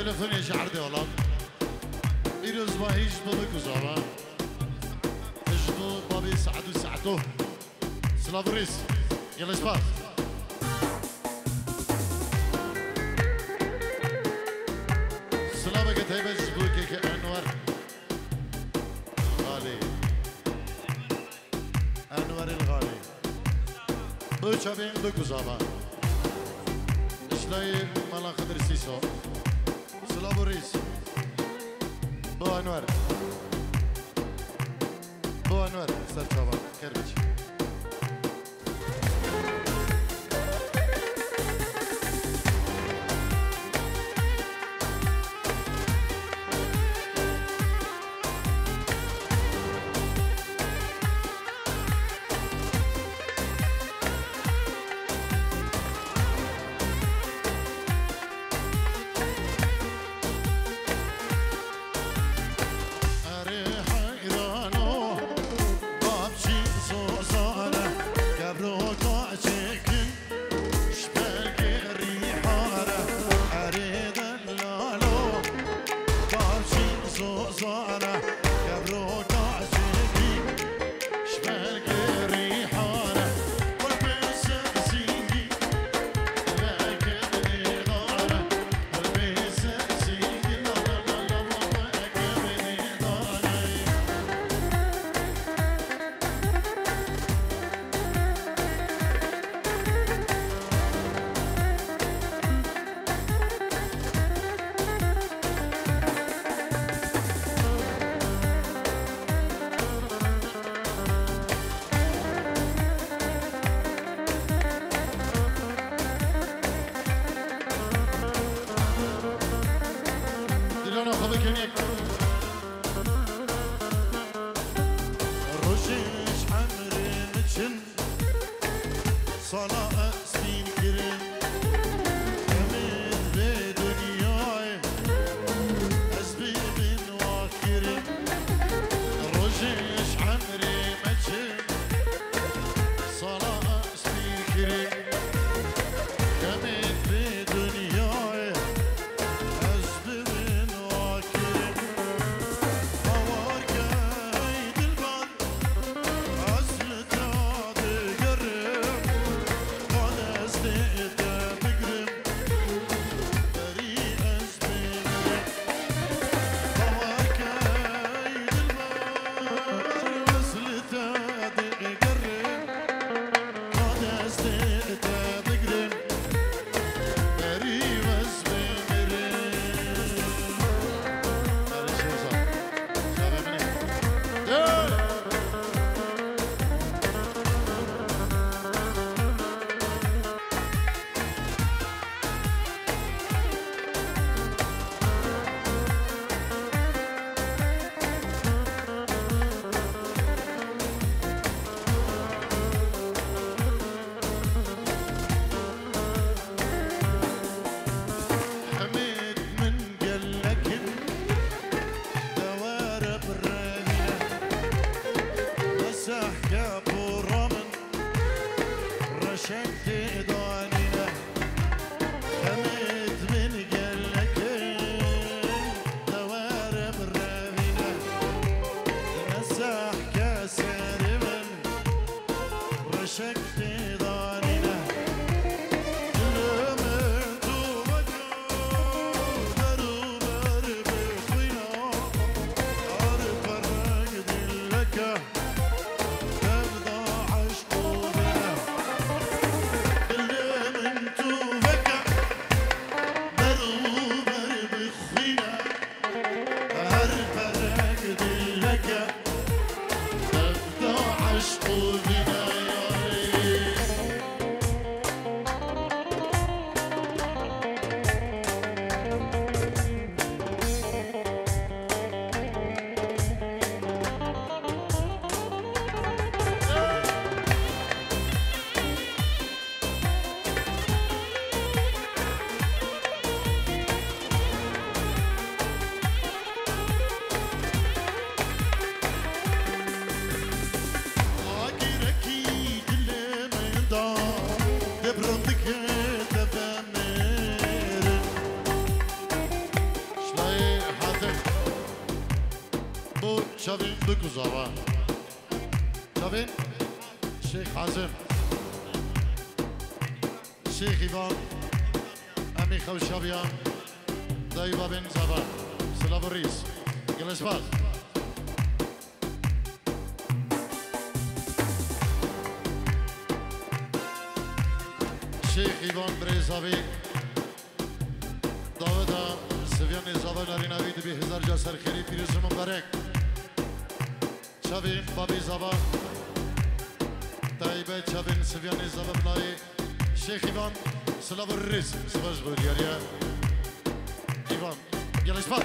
تلفني شعردي والله إيروز ما هيش ضدك وزابا اجدو بابي سعدو ساعته سلافريس يلا اسباس سلافة قد هيبة جدو كيك أنور غالي أنور الغالي بوچا بين دوك وزابا اشلاي مالا خضر سيسو سلافوريس بو أنور بو أنور استاذ شباب كربش So شافين بكوزاوا شافين شيخ حازم شيخ إيفان أمي خوشابيان دايبا بن زبا سلاف الرئيس جلس باز شيخ إيفان بريزابي داودا سفيان زبا ناريناوي دبي هزار جاسر خيري بيرس مبارك شافين بابي زبا طيبة شافين سفيان زبا بناي شيخ إيفان سلاف الرئيس سباز بولياريا إيفان جلس باز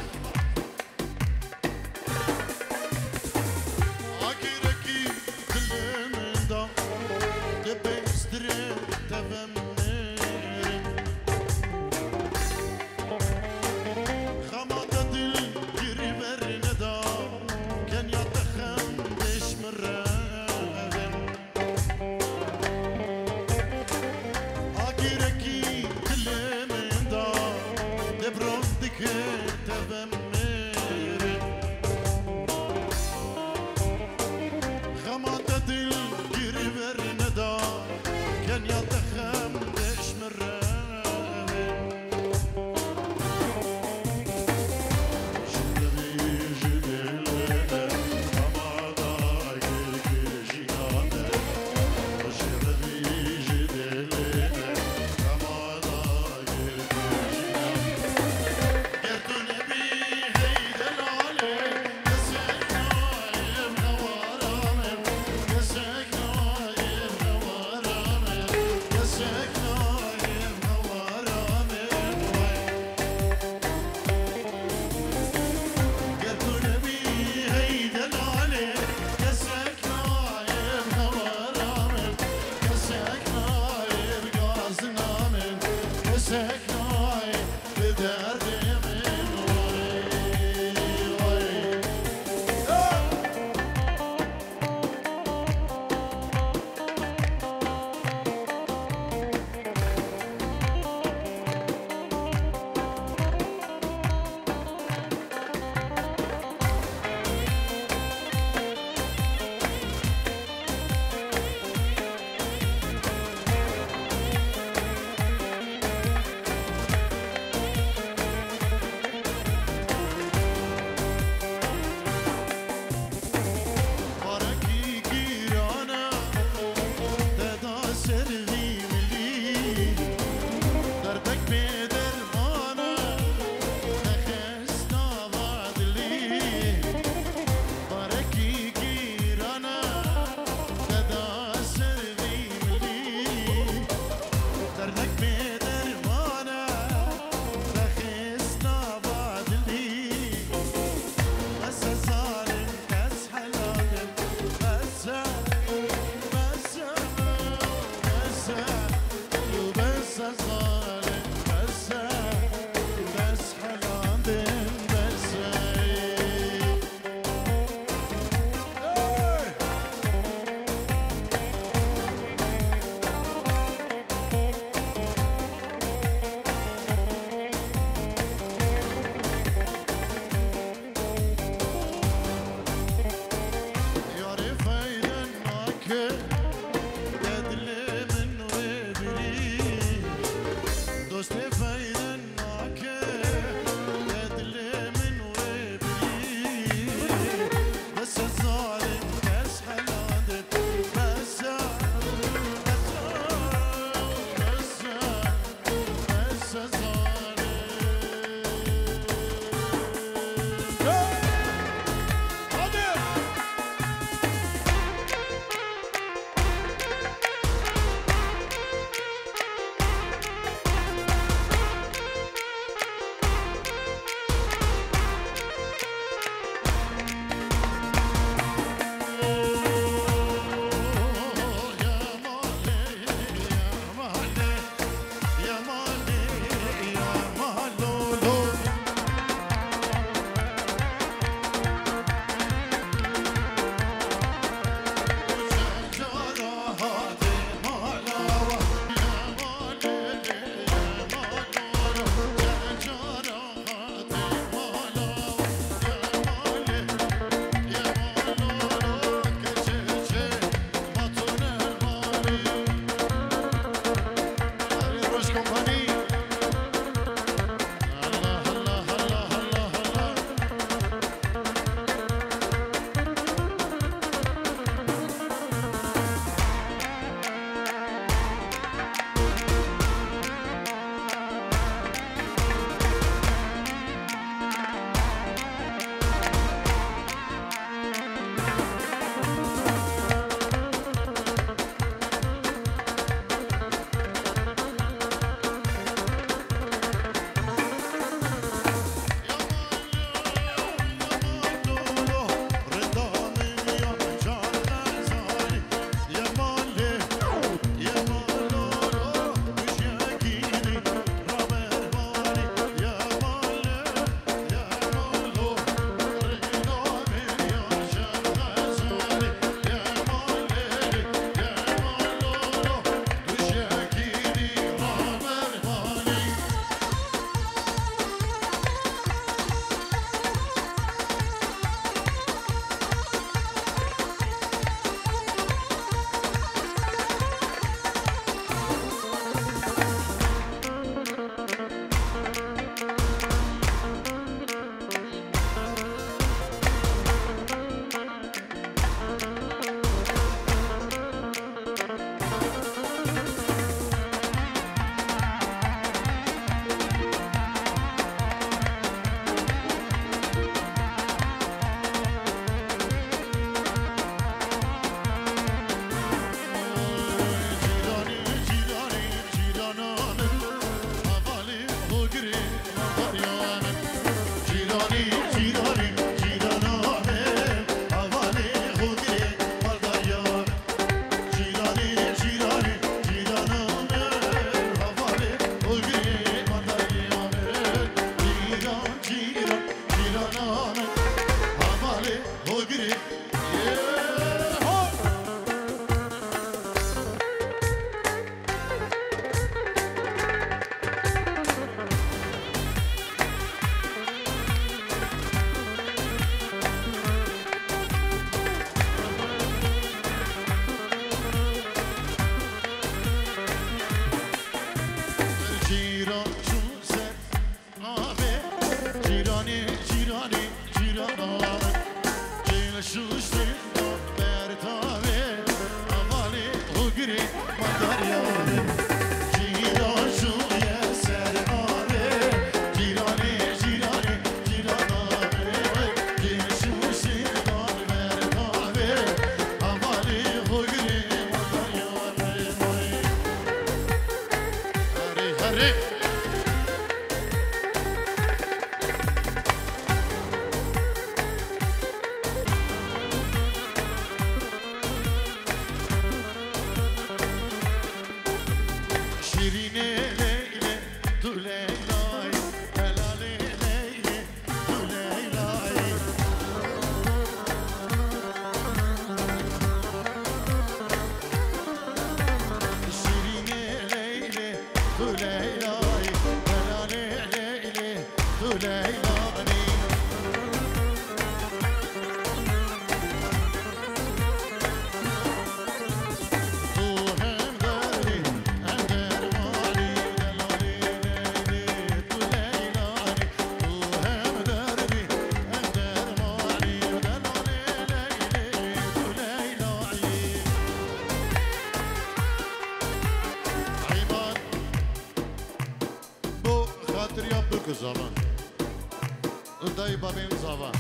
بابين زابا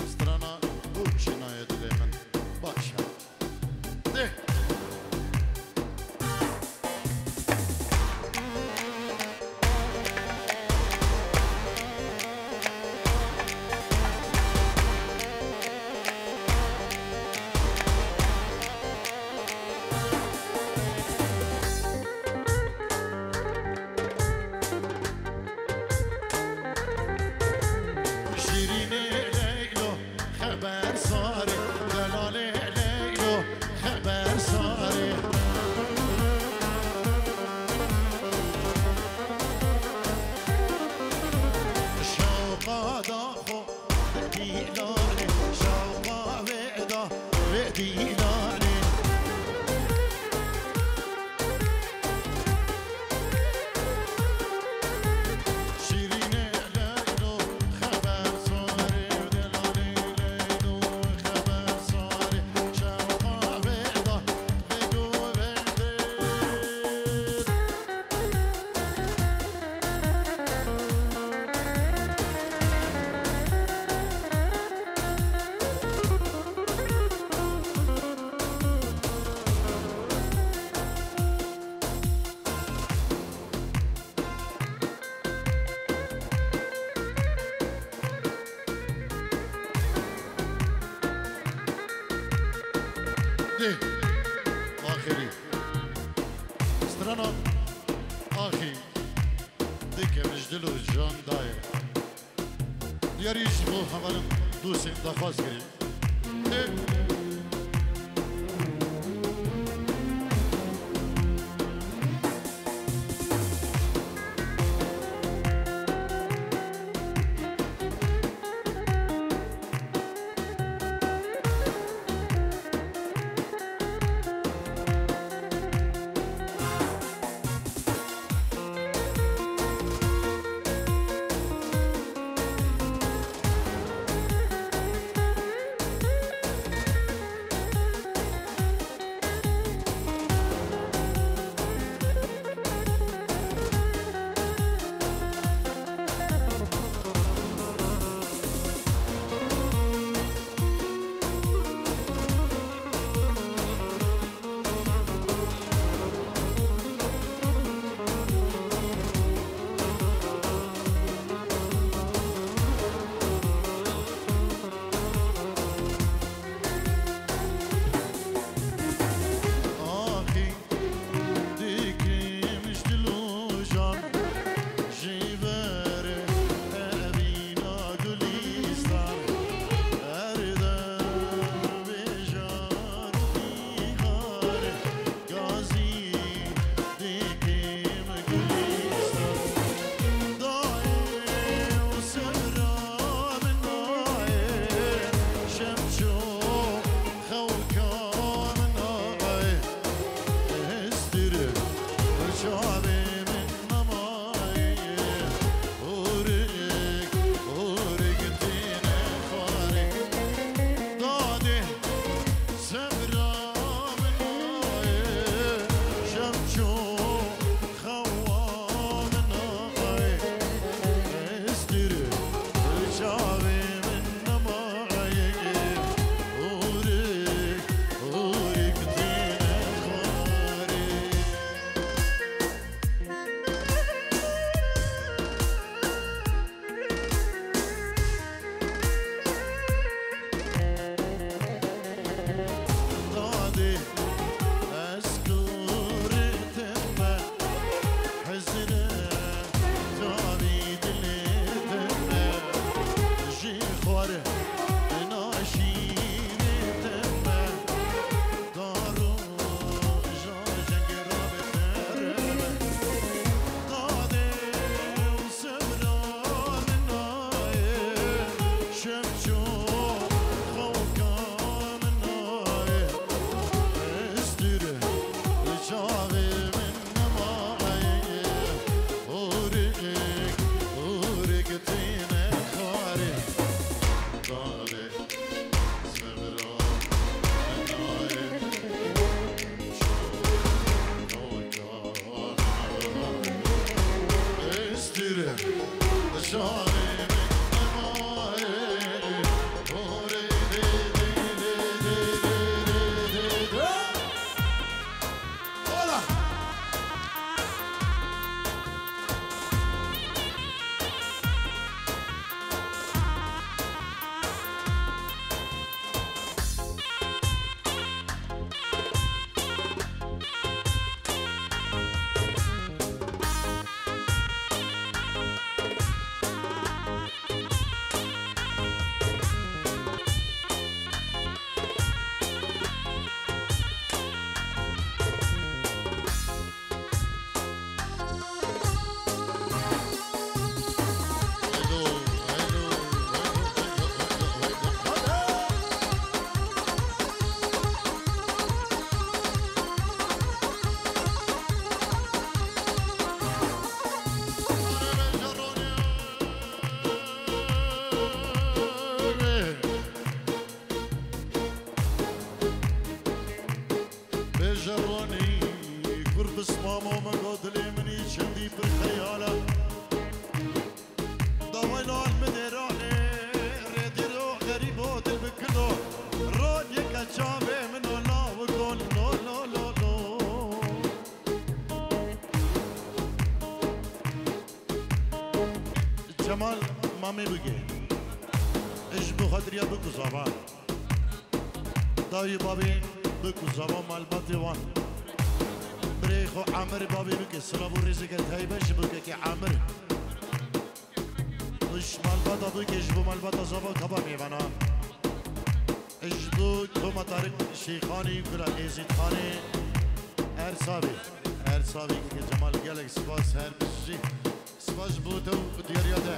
استرانا وشناية دليمن باشا ده آخری استرانا آخی دیگه مجدل و جان دایر دیاریش بو همالم دوستیم دخواست کریم جراني قرب صمامه مقودلي مني شندي بالخيالة دويلو المديراني ريديرو غريبو دل بكلو رود يكتشافي منو لا وقول لو لو لو لو جمال مامي بقي اجبو خدريا بكو زبان داي بابي بكو زبان مال بطيوان بريخو عامر بابي بكي سلابو رزقت هايبش بكي عامر مش مال بطا بكي اجبو مال بطا زبان كبا ميوانا اجبو توما طارق شيخاني بلا ايزيد خاني ارسابي كي جمال قالك سباس هر بشي سباس بوتو دياريا ده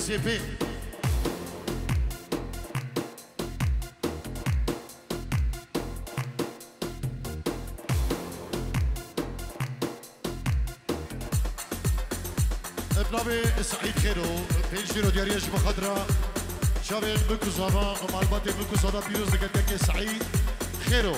سيفي ابنابي سعيد خيرو بينشيرو دياري يجب خضرا شابين بكو زابا ومعلباتي بكو صدا بيروز لقدك سعيد خيرو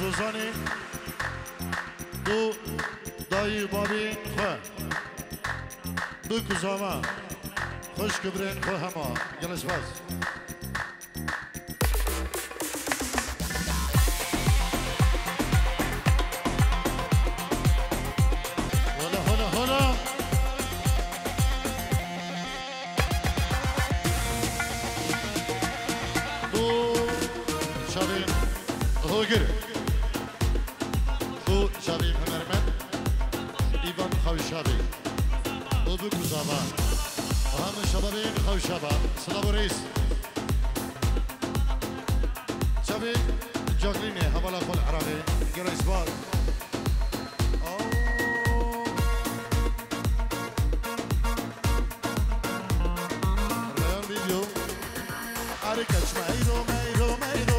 زوزاني دو داي بابي خو دو كزاما خوش كبرين خو هما جلس باز هوجر خو شابي هنرمن إيفان خوشابي أبو كوزاما وهم شبابين خوشابا سلام رئيس شابي جاكليني حوالا خل عربي جريس بار ريال فيديو أريكش مايرو مايرو مايرو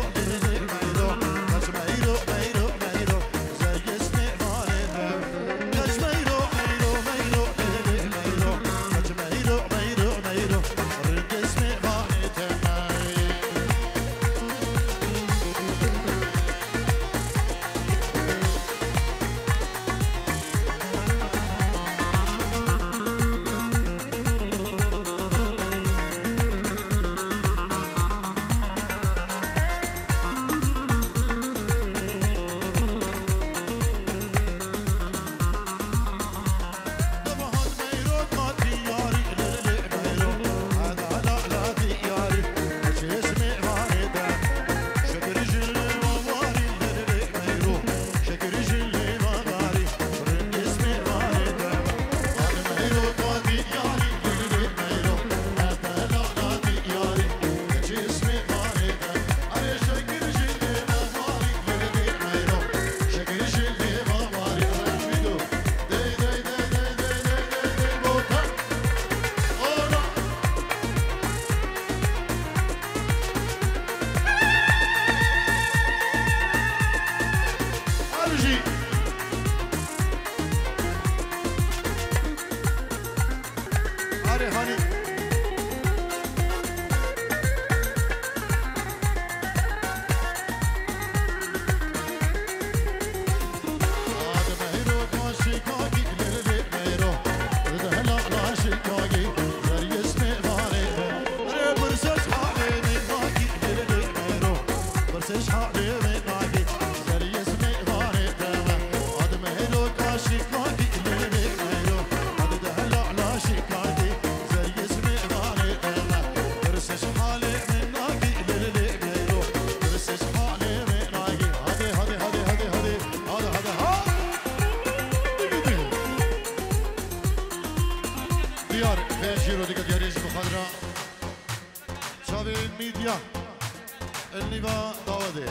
النبا داودي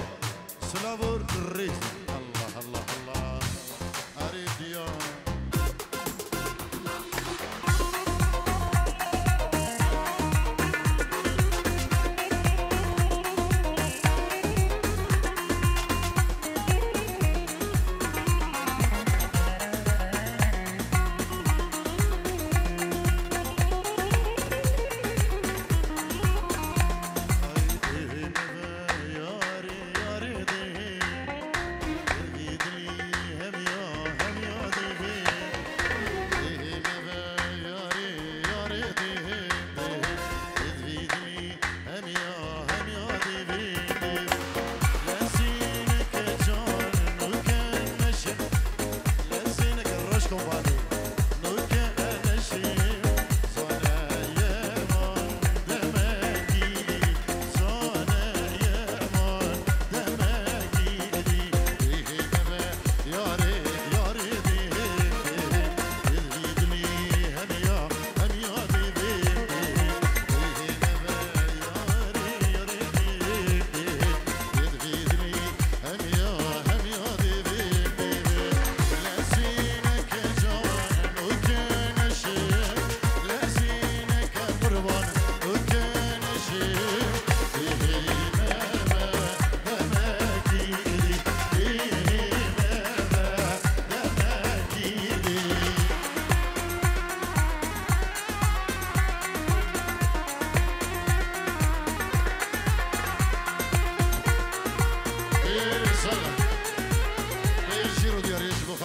سلافور ريس الله الله الله أريد ديان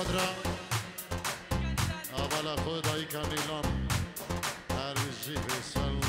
الخضراء أبلا خداي كاميلان هرجي فيصل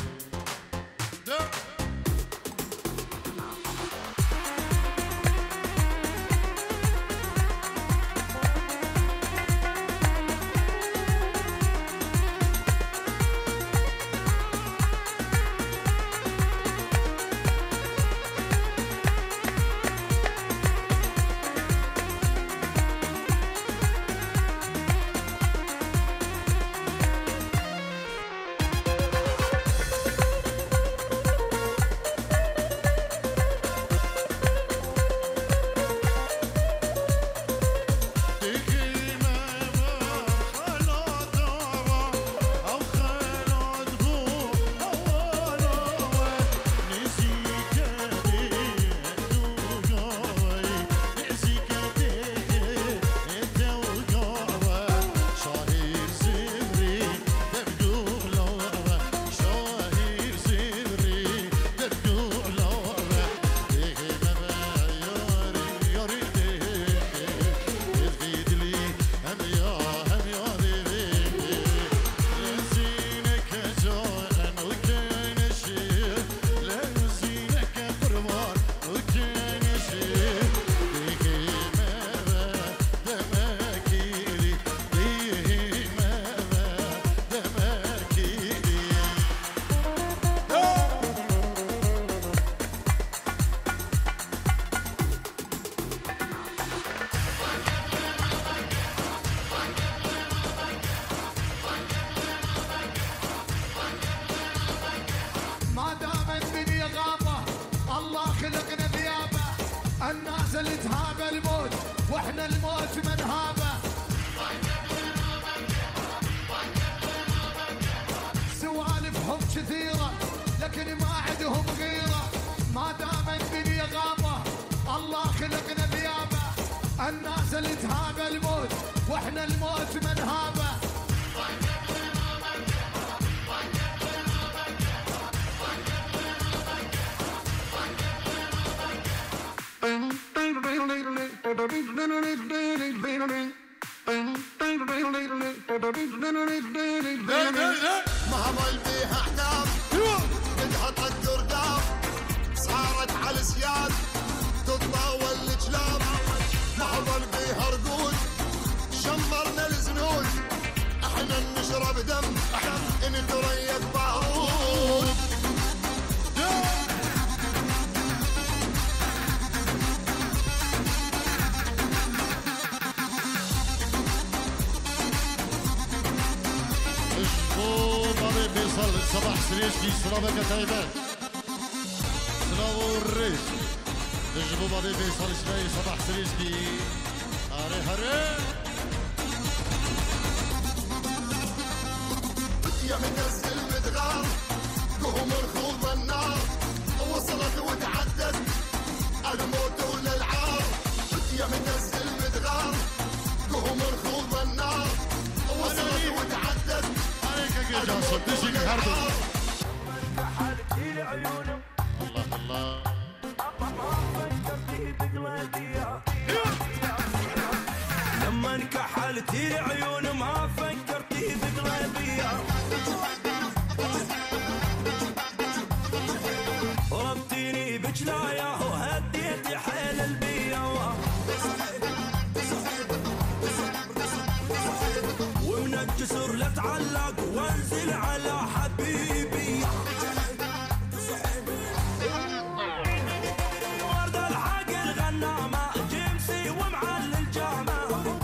الناس اللي تهابه الموت واحنا الموت من هابه سوالفهم كثيرة لكن ما عندهم غيرة ما دام الدنيا غابة الله خلقنا ذيابة الناس اللي تهابه الموت واحنا الموت من هابه مهما فيها احكام بدها تقدر دام صارت على السياد تتطاول الكلام مهما فيها رقود شمرنا الزنود احنا نشرب دم نتريق بارود فيصل صباح سريشكي سلامك طيبات سلام الريش نجبو بابي فيصل اسماعيل صباح سريشكي هاري هاري يا منزل مدغار قوم ركوب النار وصلت وتعدت الموت ولا العار يا منزل مدغار قوم ركوب النار وصلت وتعدت جاسم تجيك هردو الله الله لما انكحلتي عيون ما فكرتي بقلبي ربطيني بجلايا وهديتي حيل البيا ومن الجسر لتعلق وانزل على حبيبي ورد الحق الغنامة جيمسي ومعلي الجامة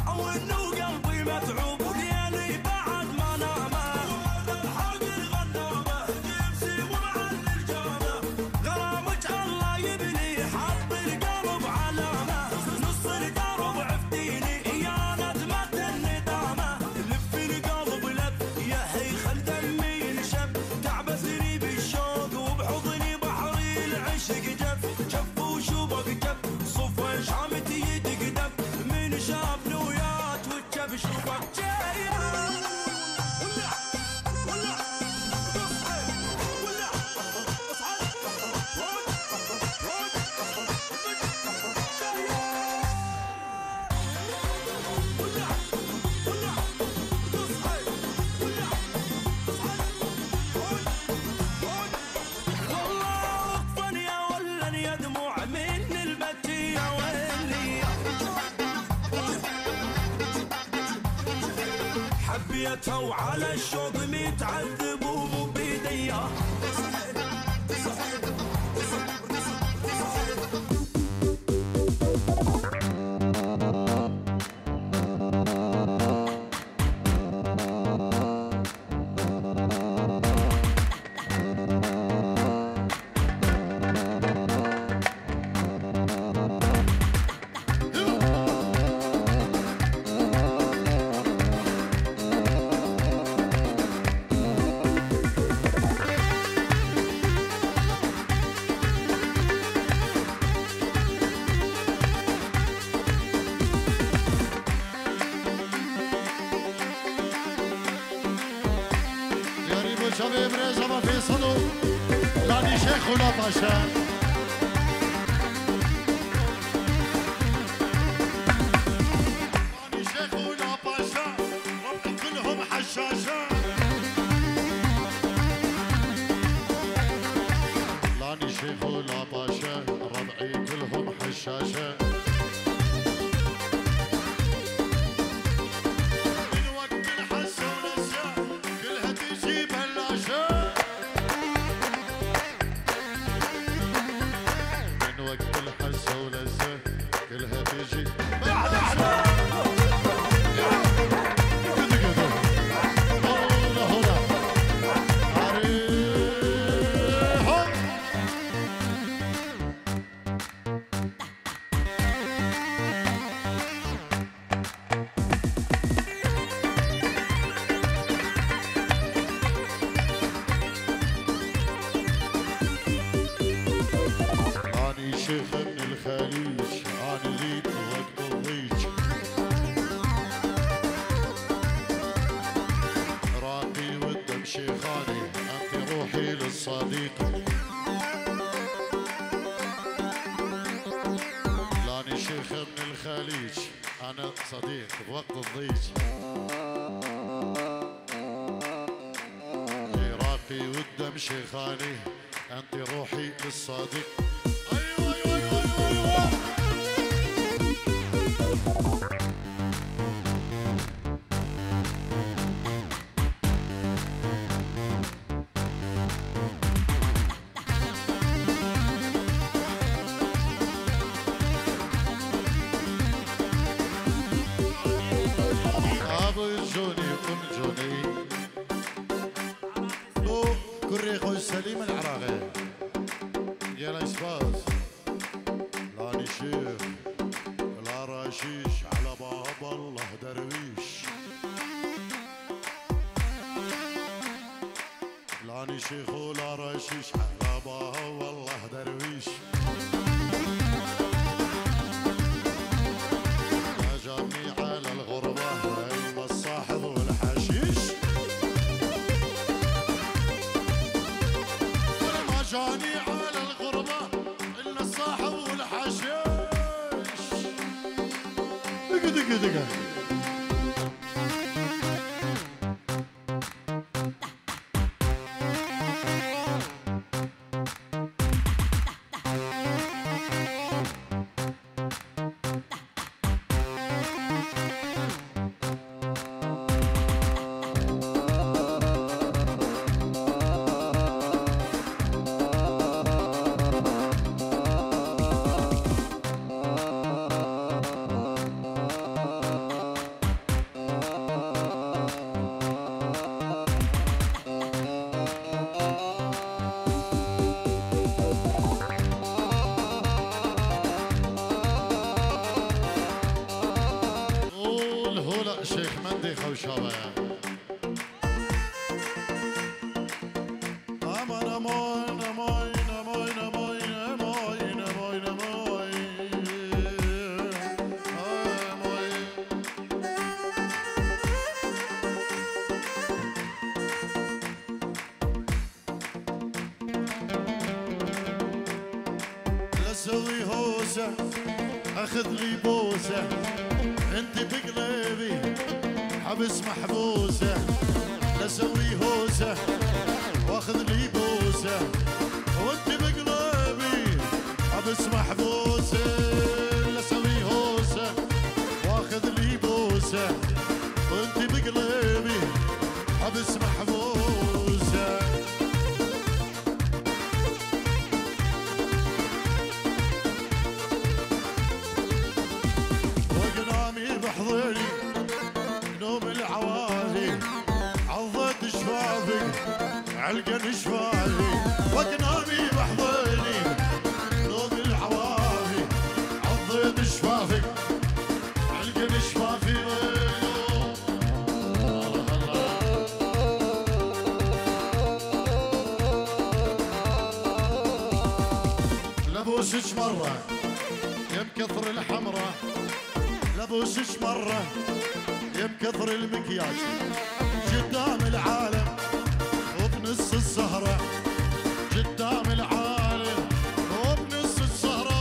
او انه قلبي متعوب وليالي بعد ما نامه ورد الحق الغنامة جيمسي ومعلي الجامة غرامك الله يبني حط القلب علامة نص الدرب عفتيني يا ندمة الندامة لف القلب لف يا هي خل دمي ينشف تعبثني بالشوق وبحضني بحري العشق جف جف وشوبك جف صفا شعمتي يدق دف من شاف نويات وجف شوبك جايه ولع ولع اصحى ولع اصحى ولع بيته وعلى الشوق متعذب ومو بيديه. شباب رزا ما في صدو لاني شيخ ولا باشا. لاني شيخ ولا باشا ربي كلهم حشاشة. لاني شيخ ولا باشا ربعي كلهم حشاشة. شيخ من الخليج أنا جيت وقت الضيج. راقي والدم شيخاني أنت روحي للصديق. لاني شيخ من الخليج أنا صديق بوقت الضيج. راقي والدم شيخاني أنت روحي للصديق. سليم العراقي يا الاسباس. لاني شيخ لا رشيش على باب الله درويش. لاني شيخ ولا رشيش على باب الله درويش. ما جابني على الغربة الا الصاحب والحشيش. جاني على الغربة إلا الصاحب والحشيش. دقة دقة دقة شيخ مندي خوشابة أمان أمان أمان أمان أمان أمان أمان أمان لا سوي هوسة أخذ لي بوسة انت بقلبي حبس محبوسه. لا سوي هوسه واخذ لي بوسه وانت بقلبي حبس محبوسه. لا سوي هوسه واخذ لي بوسه وانت بقلبي علقة نشفاني وقنامي بحضني نوم العوافي عضيت شفافي علقة نشفافي لبوسش مرة يم كثر الحمرة لبوسش مرة يم كثر المكياج قدام العالم وبنص السهرة قدام العالم وبنص السهرة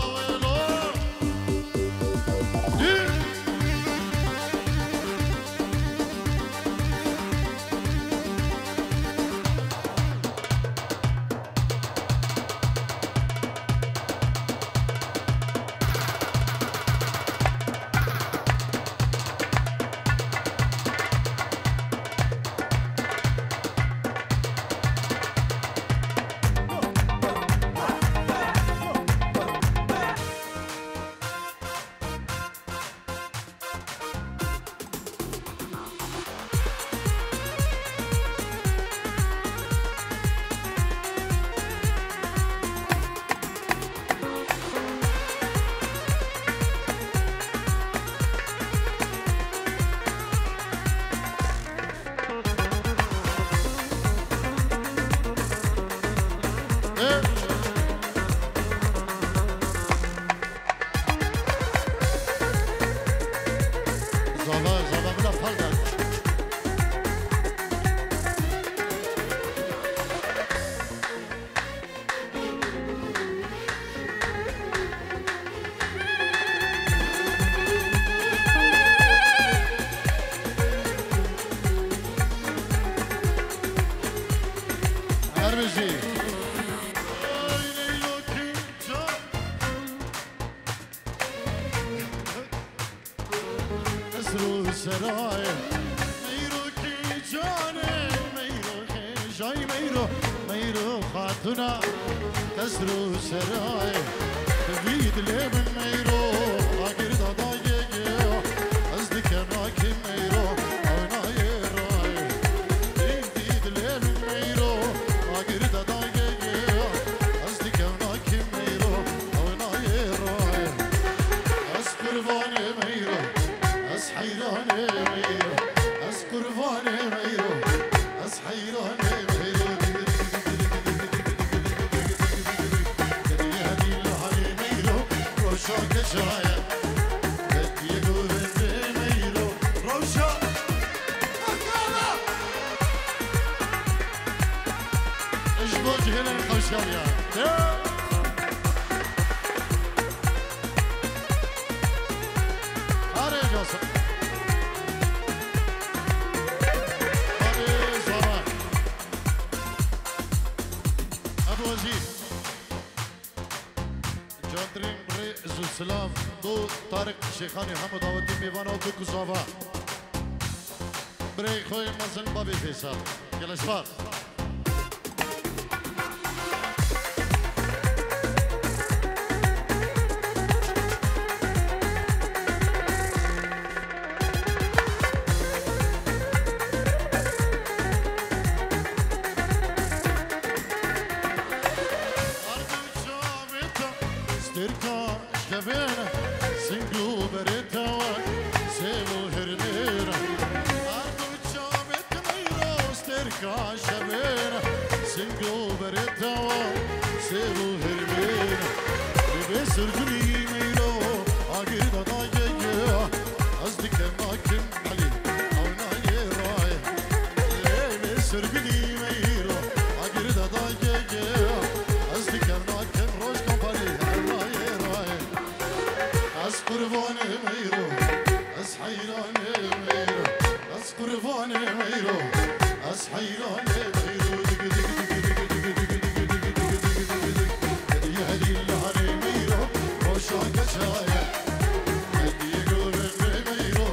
ويلو خاتنا كسروا سراي تبيد لي من ميرو اقر ضايق قصدك معك ميرو انا يراي تبيد لي من ميرو اقر ضايق قصدك معك ميرو انا يراي اذكر فاني ميرو اسحيراني ميرو اذكر فاني ميرو اسحيراني شوك شاية بدي يقول ميلو روشة أكالا اجبوك هنا الخوشاية هاري جوسف هاري صباح أبو وزير جاندرين السلام دو طارق شيخاني حمد عودي ميوانا و بكو زاوا بري خوي مازن بابي فيصل يلا شباب سنجو بريتا سيبو هرميرا عدو تشامت ميرو ستركا شبيرا سنجو بريتا سيبو هرميرا ببسر جلي ميرو عقيد ضايق قصدك ماكن علي او ناي راي ببسر جلي ميرو عقيد ضايق قصدك ماكن روش كومباني قرباني ميرو أسحيراني ميرو قرباني ميرو أسحيراني ميرو يا هدي اللي ميرو وشوك شاية هدي يقول ميرو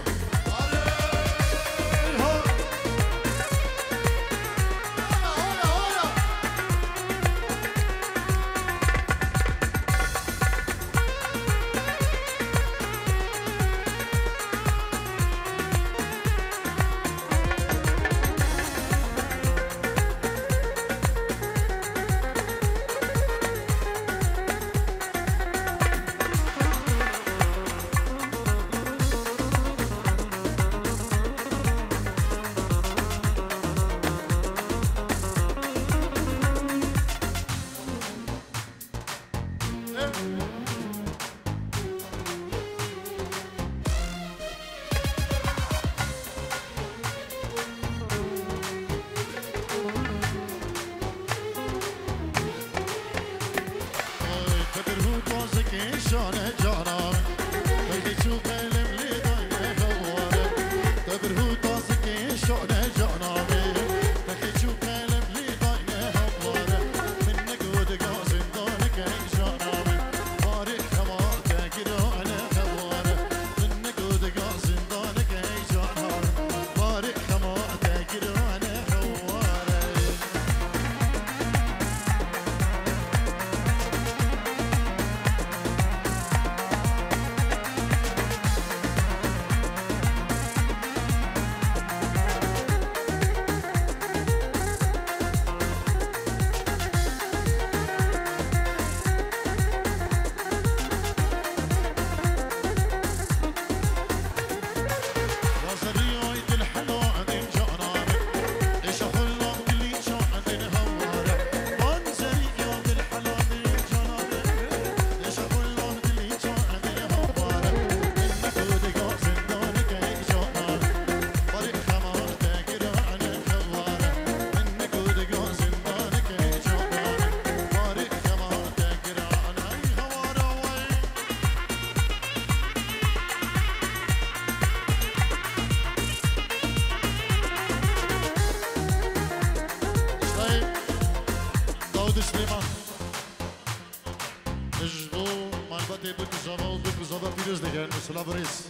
سلابريس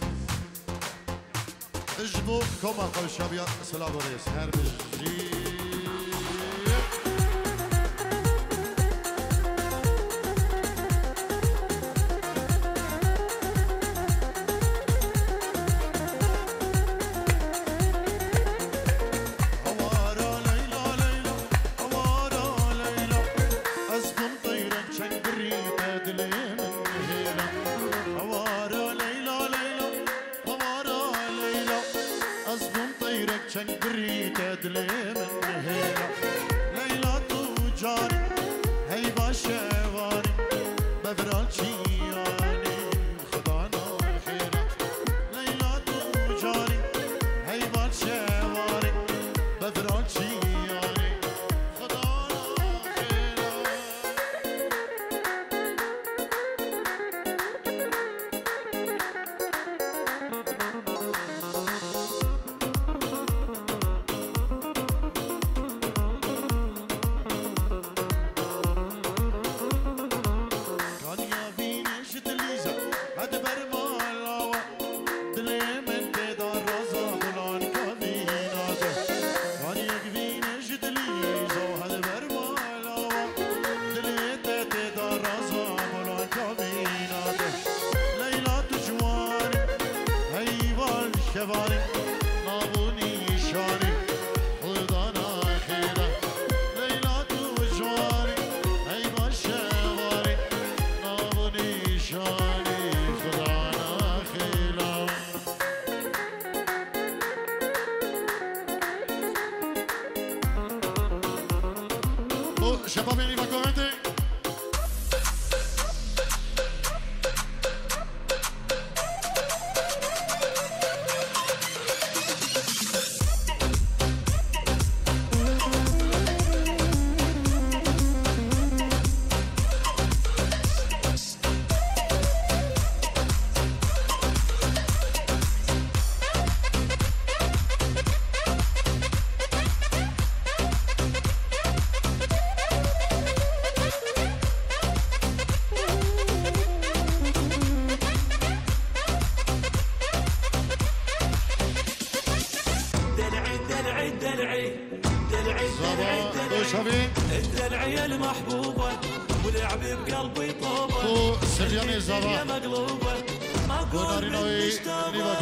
اجبو كما قال شبيا سلابريس هر بجي شنقري تدلي من هنا ليلى توجاني هيبا شواني بفرال شياني خدانا خيرا ليلى توجاني هيبا شواني بفرال شياني خدانا خيرا شواني نابوني شاني خدانا خيرا ليلى توجواني هيبا شواني نابوني شاني خدانا خيرا شباب يعني بكومنتي الدلعية المحبوبة ولعبي بقلبي طوبة الدنيا مقلوبة ما اقول من نشتوبة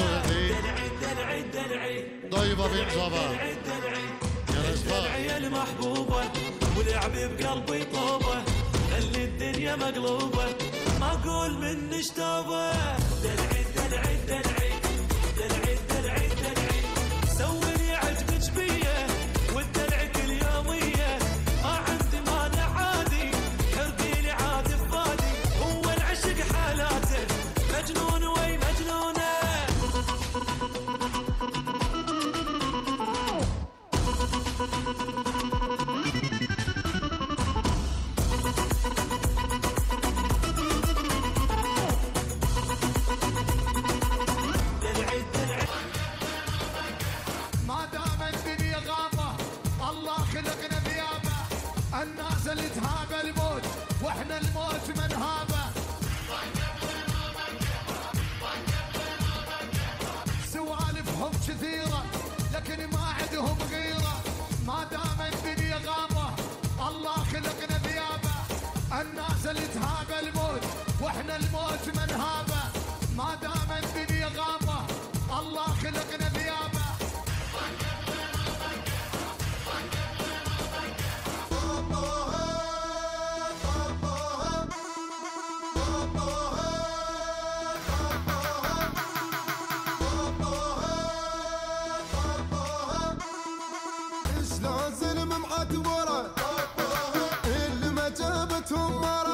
دلعي ضيبة بين زبا الدلعية المحبوبة ولعبي بقلبي طوبة خلي الدنيا مقلوبة ما اقول من نشتوبة دلعي سوي لي عجبك بيه والدلعك اليومية ما عندي مانع عادي حرقي لي عاد بفادي هو العشق حالاته مجنون وي مجنونه ما دام الدنيا غابة الله خلقنا ثيابه الناس اللي تهاب الموت واحنا الموت من هابه سوالفهم كثيرة لكن ما عندهم غيرة ما دام الدنيا غابة الله خلقنا ثيابه الناس اللي تهاب الموت واحنا الموت من هابه ما دام الدنيا غابة الله خلقنا ثيابه لازم معتبره اللي ما جابتهم مرة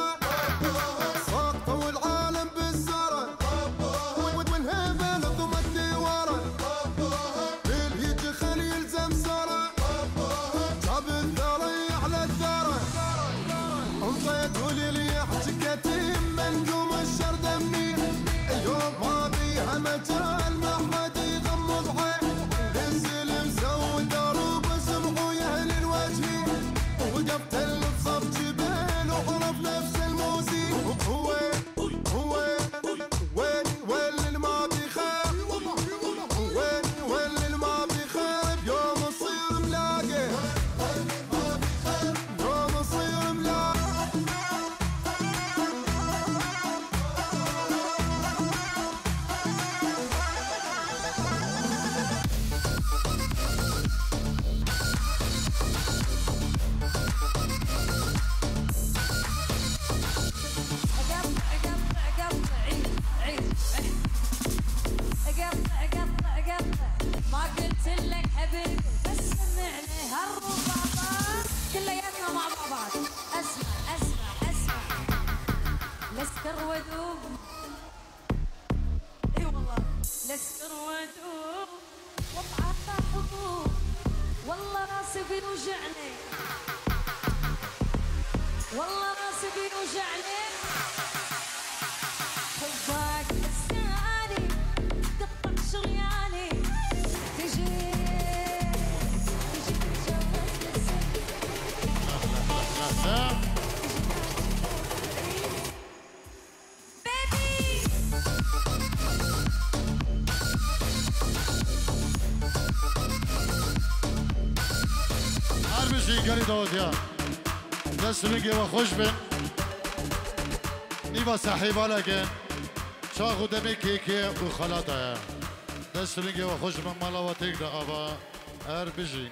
لسكر وادوب وابعث حبوب والله راسي بيوجعني والله راسي بيوجعني حبك لساني تقطع شرياني تجي تجوز لساني قالي داود يا دست رنگی و خوش بین نیوا صاحبا لگن شاخو دمی کیکه و خلاطه یا دست رنگی و خوش بین مالا و تک دا آبا هر بجین